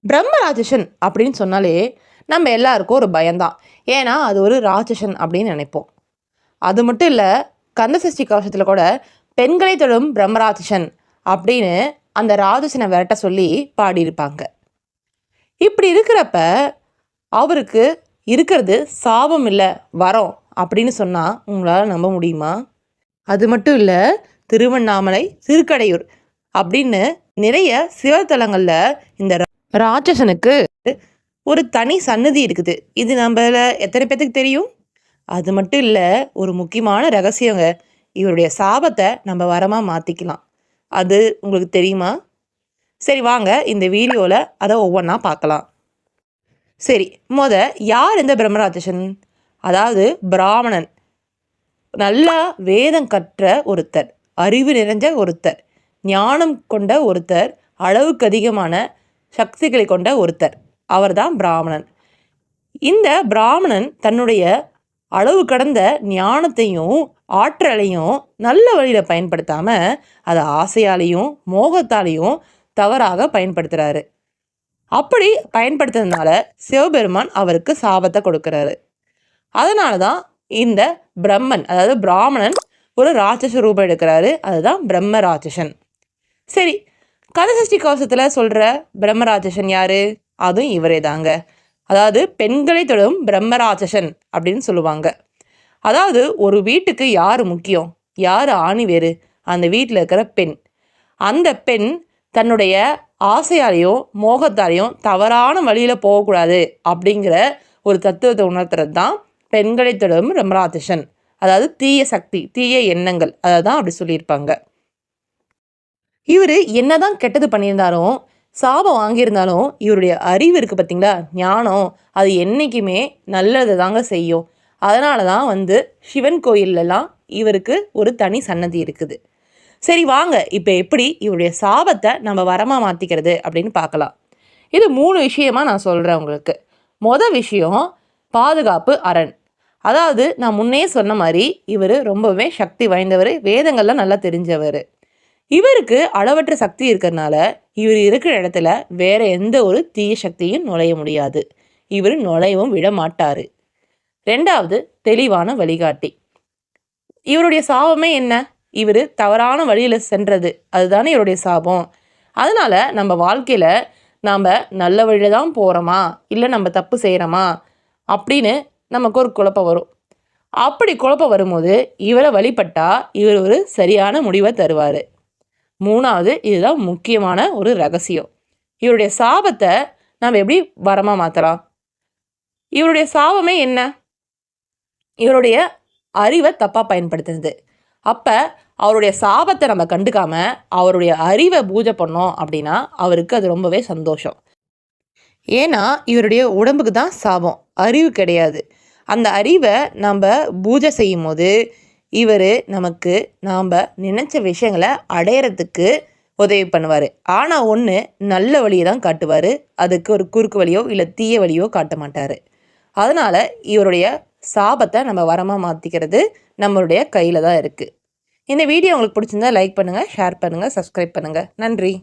பிரம்ம ராட்சசன் அப்படின்னு சொன்னாலே நம்ம எல்லாருக்கும் ஒரு பயம்தான். ஏன்னா அது ஒரு ராட்சசன் அப்படின்னு நினைப்போம். அது மட்டும் இல்லை, கந்தசஷ்டி கவசத்தில் கூட பெண்களை தொடும் பிரம்ம ராட்சசன் அப்படின்னு அந்த ராட்சசனை விரட்ட சொல்லி பாடியிருப்பாங்க. இப்படி இருக்கிறப்ப அவருக்கு இருக்கிறது சாபம் இல்லை, வரம் அப்படின்னு சொன்னால் உங்களால் நம்ப முடியுமா? அது மட்டும் இல்லை, திருவண்ணாமலை, திருக்கடையூர் அப்படின்னு நிறைய சிவத்தலங்களில் இந்த ராட்சசனுக்கு ஒரு தனி சன்னதி இருக்குது. இது நம்மள எத்தனை பேத்துக்கு தெரியும்? அது மட்டும் இல்லை, ஒரு முக்கியமான ரகசியங்க. இவருடைய சாபத்தை நம்ம வரமாக மாற்றிக்கலாம். அது உங்களுக்கு தெரியுமா? சரி வாங்க இந்த வீடியோவில் அதை ஒவ்வொன்றா பார்க்கலாம். சரி, யார் இந்த பிரம்மராட்சசன்? அதாவது பிராமணன், நல்லா வேதம் கற்ற ஒருத்தர், அறிவு நிறைஞ்ச ஒருத்தர், ஞானம் கொண்ட ஒருத்தர், அளவுக்கு அதிகமான சக்திகளை கொண்ட ஒருத்தர். அவர்தான் பிராமணன். இந்த பிராமணன் தன்னுடைய அளவு கடந்த ஞானத்தையும் ஆற்றலையும் நல்ல வழியில் பயன்படுத்தாமல் அதை ஆசையாலையும் மோகத்தாலையும் தவறாக பயன்படுத்துகிறாரு. அப்படி பயன்படுத்துறதுனால சிவபெருமான் அவருக்கு சாபத்தை கொடுக்குறாரு. அதனால தான் இந்த பிரம்மன், அதாவது பிராமணன், ஒரு ராட்சச ரூபம் எடுக்கிறாரு. அதுதான் பிரம்ம ராட்சசன். சரி, கந்தசஷ்டி கவசத்தில் சொல்கிற பிரம்மராட்சசன் யார்? அதுவும் இவரே தாங்க. அதாவது பெண்களை தொடும் பிரம்மராட்சசன் அப்படின்னு சொல்லுவாங்க. அதாவது ஒரு வீட்டுக்கு யார் முக்கியம், யார் ஆணி வேறு? அந்த வீட்டில் இருக்கிற பெண். அந்த பெண் தன்னுடைய ஆசையாலையும் மோகத்தாலையும் தவறான வழியில் போகக்கூடாது அப்படிங்கிற ஒரு தத்துவத்தை உணர்த்துறது தான் பெண்களை தொடும் பிரம்மராட்சசன். அதாவது தீய சக்தி, தீய எண்ணங்கள், அதை தான் அப்படி சொல்லியிருப்பாங்க. இவர் என்னதான் கெட்டது பண்ணியிருந்தாலும், சாபம் வாங்கியிருந்தாலும், இவருடைய அறிவு இருக்குது பார்த்தீங்களா, ஞானம், அது என்றைக்குமே நல்லது தாங்க செய்யும். அதனால தான் சிவன் கோயிலெலாம் இவருக்கு ஒரு தனி சன்னதி இருக்குது. சரி வாங்க, இப்போ எப்படி இவருடைய சாபத்தை நம்ம வரமாக மாற்றிக்கிறது அப்படின்னு பார்க்கலாம். இது 3 விஷயமாக நான் சொல்கிறேன் உங்களுக்கு. விஷயம், பாதுகாப்பு அரண். அதாவது நான் முன்னே சொன்ன மாதிரி இவர் ரொம்பவே சக்தி வாய்ந்தவர், வேதங்கள்லாம் நல்லா தெரிஞ்சவர். இவருக்கு அளவற்ற சக்தி இருக்கிறதுனால இவர் இருக்கிற இடத்துல வேற எந்த ஒரு தீய சக்தியும் நுழைய முடியாது. இவர் நுழையவும் விட மாட்டார். 2வது, தெளிவான வழிகாட்டி. இவருடைய சாபமே என்ன? இவர் தவறான வழியில் சென்றது, அதுதானே இவருடைய சாபம். அதனால் நம்ம வாழ்க்கையில் நாம் நல்ல வழியில் தான் போகிறோமா, இல்லை நம்ம தப்பு செய்கிறோமா அப்படின்னு நமக்கு ஒரு குழப்பம் வரும். அப்படி குழப்பம் வரும்போது இவரை வழிபட்டால் இவர் ஒரு சரியான முடிவை தருவார். 3வது, இதுதான் முக்கியமான ஒரு ரகசியம். இவருடைய சாபத்தை நாம் எப்படி வரமாக மாற்றலாம்? இவருடைய சாபமே என்ன? இவருடைய அறிவை தப்பாக பயன்படுத்துறது. அப்போ அவருடைய சாபத்தை நம்ம கண்டுக்காமல் அவருடைய அறிவை பூஜை பண்ணோம் அப்படின்னா அவருக்கு அது ரொம்பவே சந்தோஷம். ஏன்னா இவருடைய உடம்புக்கு தான் சாபம், அறிவு கிடையாது. அந்த அறிவை நம்ம பூஜை செய்யும் போது இவர் நமக்கு நாம் நினச்ச விஷயங்களை அடையிறதுக்கு உதவி பண்ணுவார். ஆனால் ஒன்று, நல்ல வழியை தான் காட்டுவார். அதுக்கு ஒரு குறுக்கு வழியோ இல்லை தீய வழியோ காட்ட மாட்டார். அதனால் இவருடைய சாபத்தை நம்ம வரமாக மாற்றிக்கிறது நம்மளுடைய கையில் தான் இருக்குது. இந்த வீடியோ உங்களுக்கு பிடிச்சிருந்தா லைக் பண்ணுங்கள், ஷேர் பண்ணுங்கள், சப்ஸ்கிரைப் பண்ணுங்கள். நன்றி.